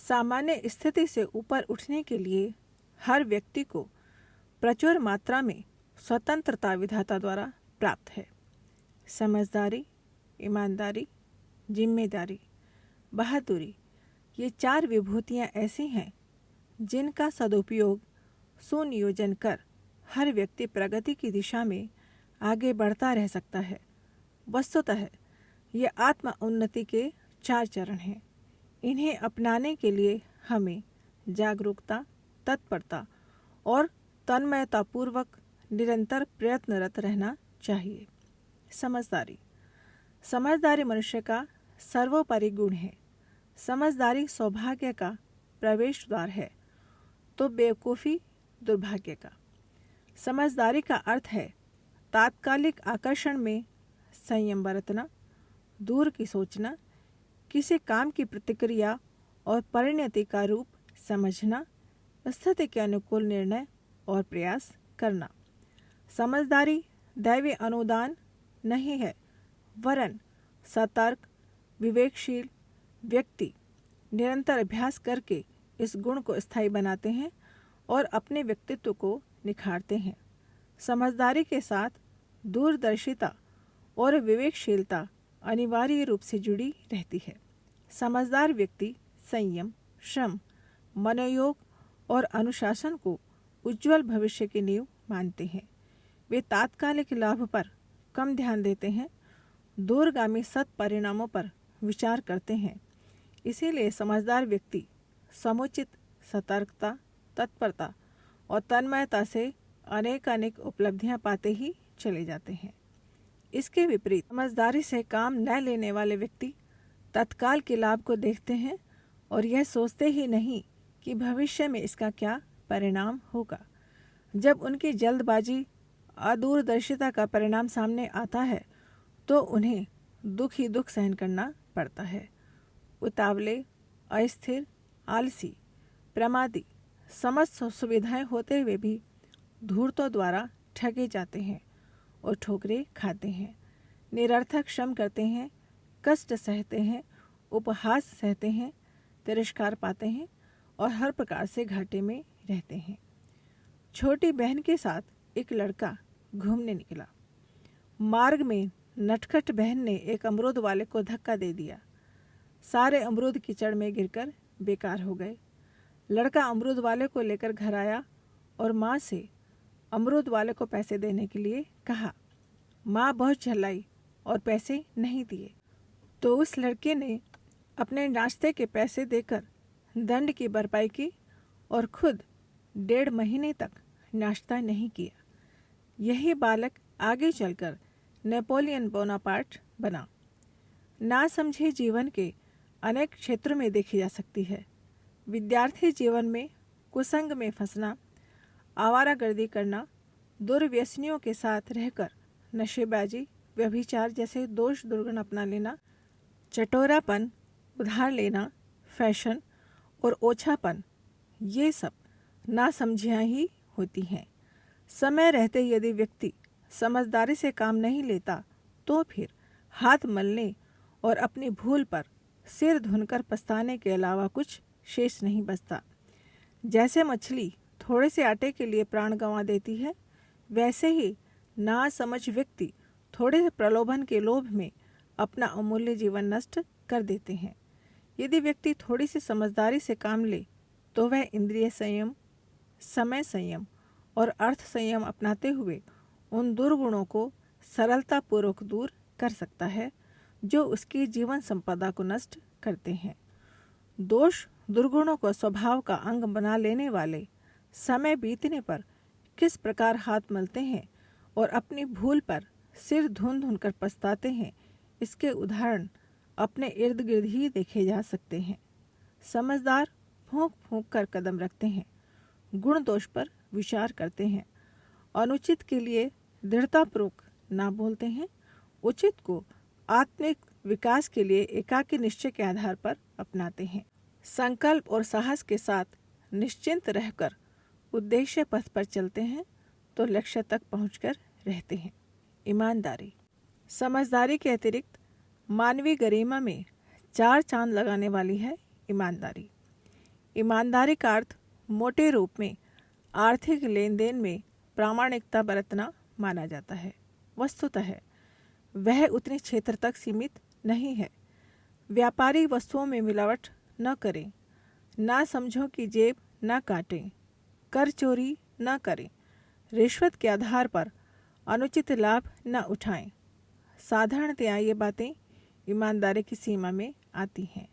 सामान्य स्थिति से ऊपर उठने के लिए हर व्यक्ति को प्रचुर मात्रा में स्वतंत्रता विधाता द्वारा प्राप्त है। समझदारी, ईमानदारी, जिम्मेदारी, बहादुरी, ये 4 विभूतियाँ ऐसी हैं जिनका सदुपयोग सुनियोजन कर हर व्यक्ति प्रगति की दिशा में आगे बढ़ता रह सकता है। वस्तुतः ये आत्म उन्नति के 4 चरण हैं। इन्हें अपनाने के लिए हमें जागरूकता, तत्परता और तन्मयतापूर्वक निरंतर प्रयत्नरत रहना चाहिए। समझदारी। समझदारी मनुष्य का सर्वोपरि गुण है। समझदारी सौभाग्य का प्रवेश द्वार है तो बेवकूफ़ी दुर्भाग्य का। समझदारी का अर्थ है तात्कालिक आकर्षण में संयम बरतना, दूर की सोचना, किसी काम की प्रतिक्रिया और परिणति का रूप समझना, स्थिति के अनुकूल निर्णय और प्रयास करना। समझदारी दैवी अनुदान नहीं है, वरन सतर्क, विवेकशील व्यक्ति निरंतर अभ्यास करके इस गुण को स्थायी बनाते हैं और अपने व्यक्तित्व को निखारते हैं। समझदारी के साथ दूरदर्शिता और विवेकशीलता अनिवार्य रूप से जुड़ी रहती है। समझदार व्यक्ति संयम, श्रम, मनोयोग और अनुशासन को उज्जवल भविष्य की नींव मानते हैं। वे तात्कालिक लाभ पर कम ध्यान देते हैं, दूरगामी सत्परिणामों पर विचार करते हैं। इसीलिए समझदार व्यक्ति समुचित सतर्कता, तत्परता और तन्मयता से अनेक उपलब्धियां पाते ही चले जाते हैं। इसके विपरीत समझदारी से काम न लेने वाले व्यक्ति तत्काल के लाभ को देखते हैं और यह सोचते ही नहीं कि भविष्य में इसका क्या परिणाम होगा। जब उनकी जल्दबाजी, अदूरदर्शिता का परिणाम सामने आता है तो उन्हें दुख ही दुख सहन करना पड़ता है। उतावले, अस्थिर, आलसी, प्रमादी, समस्त सुविधाएं होते हुए भी धूर्तों द्वारा ठगे जाते हैं और ठोकरें खाते हैं, निरर्थक श्रम करते हैं, कष्ट सहते हैं, उपहास सहते हैं, तिरस्कार पाते हैं और हर प्रकार से घाटे में रहते हैं। छोटी बहन के साथ एक लड़का घूमने निकला। मार्ग में नटखट बहन ने एक अमरूद वाले को धक्का दे दिया। सारे अमरूद कीचड़ में गिरकर बेकार हो गए। लड़का अमरूद वाले को लेकर घर आया और माँ से अमरूद वाले को पैसे देने के लिए कहा। माँ बहुत झल्लाई और पैसे नहीं दिए तो उस लड़के ने अपने नाश्ते के पैसे देकर दंड की भरपाई की और खुद 1.5 महीने तक नाश्ता नहीं किया। यही बालक आगे चलकर नेपोलियन बोनापार्ट बना। ना समझे जीवन के अनेक क्षेत्रों में देखी जा सकती है। विद्यार्थी जीवन में कुसंग में फंसना, आवारागर्दी करना, दुर्व्यसनियों के साथ रहकर नशेबाजी, व्यभिचार जैसे दोष दुर्गुण अपना लेना, चटोरापन, उधार लेना, फैशन और ओछापन, ये सब नासमझियाँ ही होती हैं। समय रहते यदि व्यक्ति समझदारी से काम नहीं लेता तो फिर हाथ मलने और अपनी भूल पर सिर धुनकर पछताने के अलावा कुछ शेष नहीं बचता। जैसे मछली थोड़े से आटे के लिए प्राण गंवा देती है, वैसे ही नासमझ व्यक्ति थोड़े से प्रलोभन के लोभ में अपना अमूल्य जीवन नष्ट कर देते हैं। यदि व्यक्ति थोड़ी सी समझदारी से काम ले तो वह इंद्रिय संयम, समय संयम और अर्थ संयम अपनाते हुए उन दुर्गुणों को सरलतापूर्वक दूर कर सकता है जो उसकी जीवन संपदा को नष्ट करते हैं। दोष दुर्गुणों को स्वभाव का अंग बना लेने वाले समय बीतने पर किस प्रकार हाथ मलते हैं और अपनी भूल पर सिर धुन धुन कर पछताते हैं, इसके उदाहरण अपने इर्द गिर्द ही देखे जा सकते हैं। समझदार फूंक फूंक कर कदम रखते हैं, गुण दोष पर विचार करते हैं, अनुचित के लिए दृढ़तापूर्वक ना बोलते हैं, उचित को आत्मिक विकास के लिए एकाकी निश्चय के आधार पर अपनाते हैं, संकल्प और साहस के साथ निश्चिंत रहकर उद्देश्य पथ पर चलते हैं तो लक्ष्य तक पहुंचकर रहते हैं। ईमानदारी। समझदारी के अतिरिक्त मानवीय गरिमा में 4 चांद लगाने वाली है ईमानदारी। ईमानदारी का अर्थ मोटे रूप में आर्थिक लेन देन में प्रामाणिकता बरतना माना जाता है। वस्तुतः वह उतने क्षेत्र तक सीमित नहीं है। व्यापारिक वस्तुओं में मिलावट न करें, ना समझो कि जेब न काटें, कर चोरी न करें, रिश्वत के आधार पर अनुचित लाभ न उठाएं। साधारणतया ये बातें ईमानदारी की सीमा में आती हैं।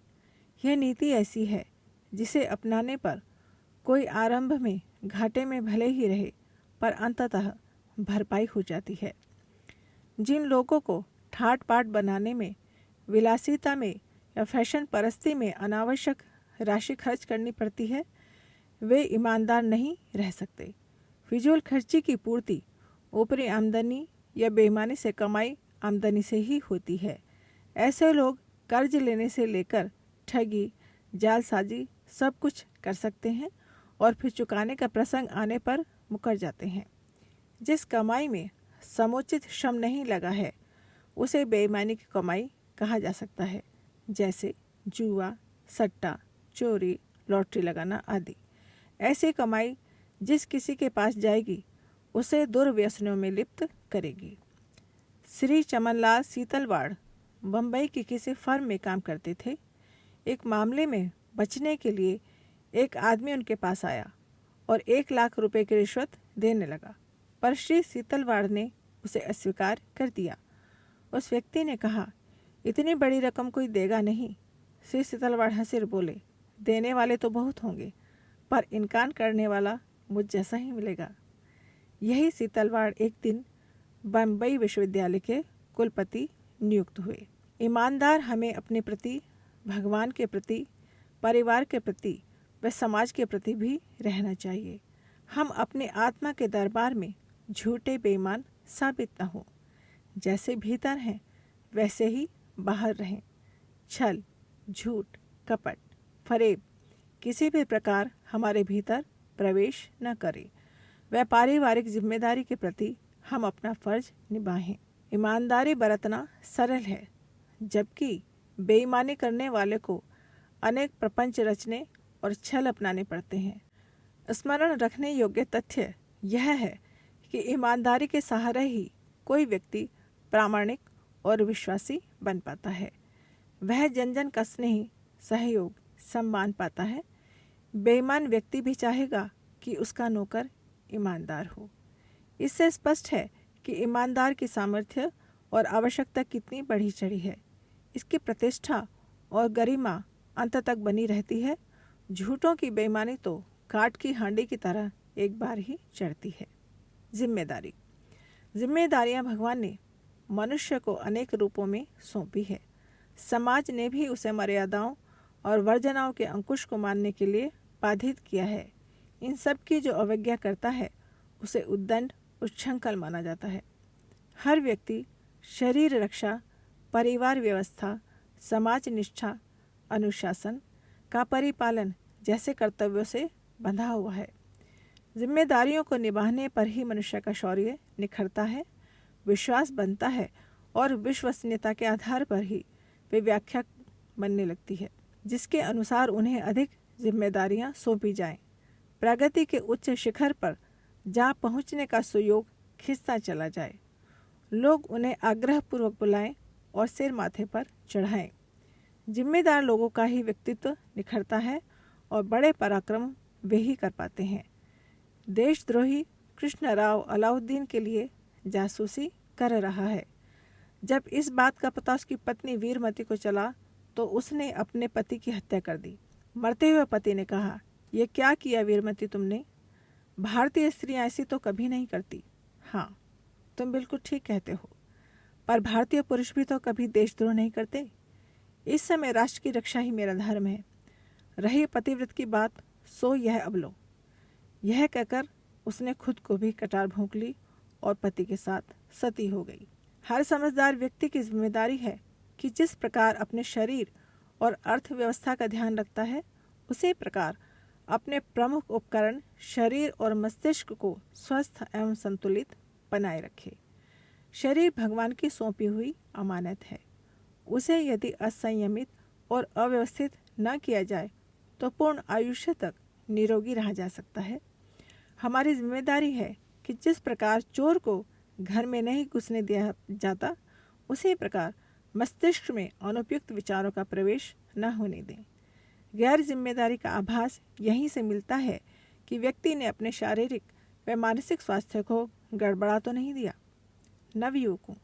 यह नीति ऐसी है जिसे अपनाने पर कोई आरंभ में घाटे में भले ही रहे पर अंततः भरपाई हो जाती है। जिन लोगों को ठाट बाट बनाने में, विलासिता में या फैशन परस्ती में अनावश्यक राशि खर्च करनी पड़ती है, वे ईमानदार नहीं रह सकते। फिजूल खर्ची की पूर्ति ऊपरी आमदनी या बेईमानी से कमाई आमदनी से ही होती है। ऐसे लोग कर्ज लेने से लेकर ठगी, जालसाजी सब कुछ कर सकते हैं और फिर चुकाने का प्रसंग आने पर मुकर जाते हैं। जिस कमाई में समुचित श्रम नहीं लगा है उसे बेईमानी की कमाई कहा जा सकता है, जैसे जुआ, सट्टा, चोरी, लॉटरी लगाना आदि। ऐसी कमाई जिस किसी के पास जाएगी उसे दुर्व्यसनों में लिप्त करेगी। श्री चमनलाल सीतलवाड़ बम्बई की किसी फर्म में काम करते थे। एक मामले में बचने के लिए एक आदमी उनके पास आया और 1 लाख रुपए की रिश्वत देने लगा, पर श्री सीतलवाड़ ने उसे अस्वीकार कर दिया। उस व्यक्ति ने कहा, इतनी बड़ी रकम कोई देगा नहीं। श्री सीतलवाड़ हंसे बोले, देने वाले तो बहुत होंगे पर इनकार करने वाला मुझ जैसा ही मिलेगा। यही सीतलवाड़ एक दिन बम्बई विश्वविद्यालय के कुलपति नियुक्त हुए। ईमानदार हमें अपने प्रति, भगवान के प्रति, परिवार के प्रति व समाज के प्रति भी रहना चाहिए। हम अपने आत्मा के दरबार में झूठे बेईमान साबित न हो। जैसे भीतर हैं वैसे ही बाहर रहें। छल, झूठ, कपट, फरेब किसी भी प्रकार हमारे भीतर प्रवेश न करे। व पारिवारिक जिम्मेदारी के प्रति हम अपना फर्ज निभाएं। ईमानदारी बरतना सरल है, जबकि बेईमानी करने वाले को अनेक प्रपंच रचने और छल अपनाने पड़ते हैं। स्मरण रखने योग्य तथ्य यह है कि ईमानदारी के सहारे ही कोई व्यक्ति प्रामाणिक और विश्वासी बन पाता है। वह जन जन का स्नेह, सहयोग, सम्मान पाता है। बेईमान व्यक्ति भी चाहेगा कि उसका नौकर ईमानदार हो। इससे स्पष्ट है कि ईमानदार की सामर्थ्य और आवश्यकता कितनी बढ़ी चढ़ी है। इसकी प्रतिष्ठा और गरिमा अंत तक बनी रहती है। झूठों की बेईमानी तो काठ की हांडी की तरह एक बार ही चढ़ती है। जिम्मेदारी। जिम्मेदारियां भगवान ने मनुष्य को अनेक रूपों में सौंपी है। समाज ने भी उसे मर्यादाओं और वर्जनाओं के अंकुश को मानने के लिए बाधित किया है। इन सब की जो अवज्ञा करता है उसे उद्दंड, उच्छृंखल माना जाता है। हर व्यक्ति शरीर रक्षा, परिवार व्यवस्था, समाज निष्ठा, अनुशासन का परिपालन जैसे कर्तव्यों से बंधा हुआ है। जिम्मेदारियों को निभाने पर ही मनुष्य का शौर्य निखरता है, विश्वास बनता है और विश्वसनीयता के आधार पर ही वे व्याख्या बनने लगती है, जिसके अनुसार उन्हें अधिक जिम्मेदारियां सौंपी जाएं। प्रगति के उच्च शिखर पर जा पहुंचने का सुयोग खिंचता चला जाए। लोग उन्हें आग्रहपूर्वक बुलाएं और सिर माथे पर चढ़ाएं। जिम्मेदार लोगों का ही व्यक्तित्व निखरता है और बड़े पराक्रम वे ही कर पाते हैं। देशद्रोही कृष्णराव अलाउद्दीन के लिए जासूसी कर रहा है। जब इस बात का पता उसकी पत्नी वीरमती को चला तो उसने अपने पति की हत्या कर दी। मरते हुए पति ने कहा, ये क्या किया वीरमती तुमने? भारतीय स्त्रियां ऐसी तो कभी नहीं करती। हाँ, तुम बिल्कुल ठीक कहते हो, पर भारतीय पुरुष भी तो कभी देशद्रोह नहीं करते। इस समय राष्ट्र की रक्षा ही मेरा धर्म है। रही पतिव्रत की बात, सो यह अब लो। यह कहकर उसने खुद को भी कटार भोंक ली और पति के साथ सती हो गई। हर समझदार व्यक्ति की जिम्मेदारी है कि जिस प्रकार अपने शरीर और अर्थव्यवस्था का ध्यान रखता है, उसी प्रकार अपने प्रमुख उपकरण शरीर और मस्तिष्क को स्वस्थ एवं संतुलित बनाए रखे। शरीर भगवान की सौंपी हुई अमानत है। उसे यदि असंयमित और अव्यवस्थित न किया जाए तो पूर्ण आयुष्य तक निरोगी रहा जा सकता है। हमारी जिम्मेदारी है कि जिस प्रकार चोर को घर में नहीं घुसने दिया जाता, उसी प्रकार मस्तिष्क में अनुपयुक्त विचारों का प्रवेश न होने दें। गैर जिम्मेदारी का आभास यहीं से मिलता है कि व्यक्ति ने अपने शारीरिक व मानसिक स्वास्थ्य को गड़बड़ा तो नहीं दिया। नवयुवकों,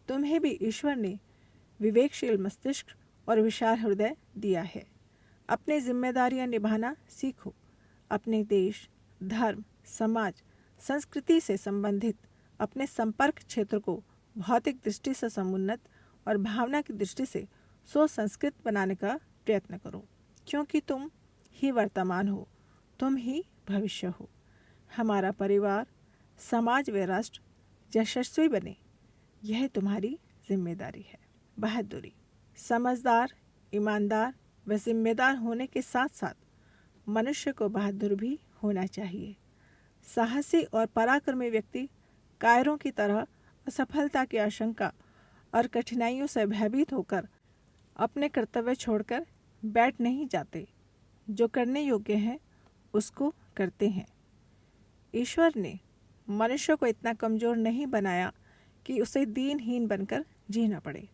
तुम्हें भी ईश्वर ने विवेकशील मस्तिष्क और विशाल हृदय दिया है। अपनी जिम्मेदारियां निभाना सीखो। अपने देश, धर्म, समाज, संस्कृति से संबंधित अपने संपर्क क्षेत्र को भौतिक दृष्टि से समुन्नत और भावना की दृष्टि से सुसंस्कृत बनाने का प्रयत्न करो, क्योंकि तुम ही वर्तमान हो, तुम ही भविष्य हो। हमारा परिवार, समाज व राष्ट्र यशस्वी बने, यह तुम्हारी जिम्मेदारी है। बहादुरी। समझदार, ईमानदार व जिम्मेदार होने के साथ साथ मनुष्य को बहादुर भी होना चाहिए। साहसी और पराक्रमी व्यक्ति कायरों की तरह असफलता की आशंका और कठिनाइयों से भयभीत होकर अपने कर्तव्य छोड़कर बैठ नहीं जाते। जो करने योग्य है उसको करते हैं। ईश्वर ने मनुष्य को इतना कमजोर नहीं बनाया कि उसे दीनहीन बनकर जीना पड़े।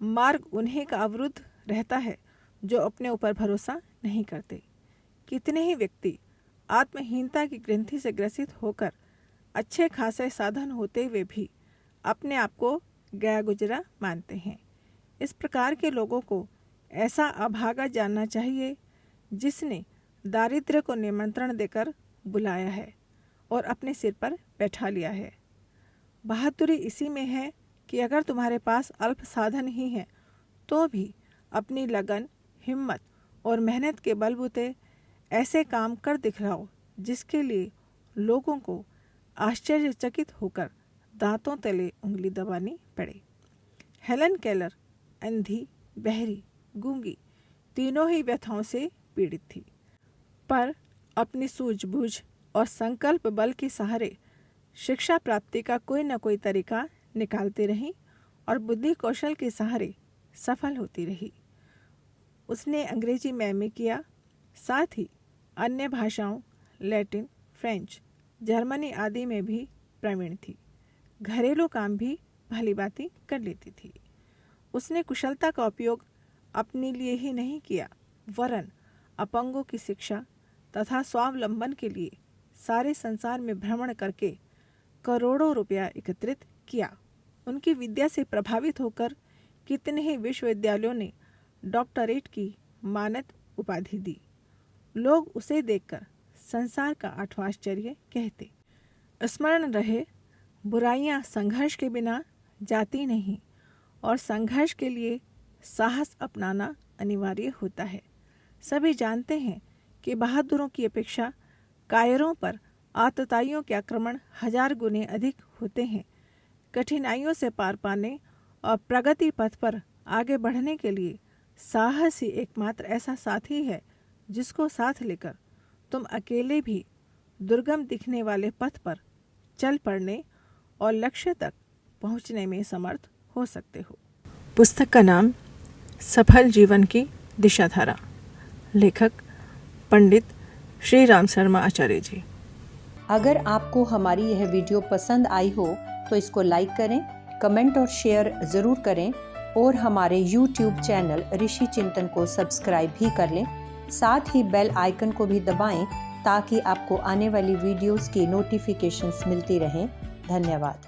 मार्ग उन्हीं का अवरुद्ध रहता है जो अपने ऊपर भरोसा नहीं करते। कितने ही व्यक्ति आत्महीनता की ग्रंथि से ग्रसित होकर अच्छे खासे साधन होते हुए भी अपने आप को गया गुजरा मानते हैं। इस प्रकार के लोगों को ऐसा अभागा जानना चाहिए जिसने दारिद्र्य को निमंत्रण देकर बुलाया है और अपने सिर पर बैठा लिया है। बहादुरी इसी में है कि अगर तुम्हारे पास अल्प साधन ही हैं तो भी अपनी लगन, हिम्मत और मेहनत के बलबूते ऐसे काम कर दिखलाओ जिसके लिए लोगों को आश्चर्यचकित होकर दांतों तले उंगली दबानी पड़े। हेलन केलर अंधी, बहरी, गूंगी तीनों ही व्यथाओं से पीड़ित थी, पर अपनी सूझबूझ और संकल्प बल के सहारे शिक्षा प्राप्ति का कोई न कोई तरीका निकालती रही और बुद्धि कौशल के सहारे सफल होती रही। उसने अंग्रेजी में एमए किया, साथ ही अन्य भाषाओं लैटिन, फ्रेंच, जर्मनी आदि में भी प्रवीण थी। घरेलू काम भी भली भांति कर लेती थी। उसने कुशलता का उपयोग अपने लिए ही नहीं किया, वरन अपंगों की शिक्षा तथा स्वावलंबन के लिए सारे संसार में भ्रमण करके करोड़ों रुपया एकत्रित किया। उनकी विद्या से प्रभावित होकर कितने ही विश्वविद्यालयों ने डॉक्टरेट की मानद उपाधि दी। लोग उसे देखकर संसार का आठवां आश्चर्य कहते। स्मरण रहे, बुराइयां संघर्ष के बिना जाती नहीं और संघर्ष के लिए साहस अपनाना अनिवार्य होता है। सभी जानते हैं कि बहादुरों की अपेक्षा कायरों पर आतताइयों के आक्रमण 1000 गुने अधिक होते हैं। कठिनाइयों से पार पाने और प्रगति पथ पर आगे बढ़ने के लिए साहस ही एकमात्र ऐसा साथी है जिसको साथ लेकर तुम अकेले भी दुर्गम दिखने वाले पथ पर चल पड़ने और लक्ष्य तक पहुंचने में समर्थ हो सकते हो। पुस्तक का नाम सफल जीवन की दिशाधारा। लेखक पंडित श्री राम शर्मा आचार्य जी। अगर आपको हमारी यह वीडियो पसंद आई हो तो इसको लाइक करें, कमेंट और शेयर ज़रूर करें और हमारे YouTube चैनल ऋषि चिंतन को सब्सक्राइब भी कर लें। साथ ही बेल आइकन को भी दबाएं ताकि आपको आने वाली वीडियोस की नोटिफिकेशंस मिलती रहें। धन्यवाद।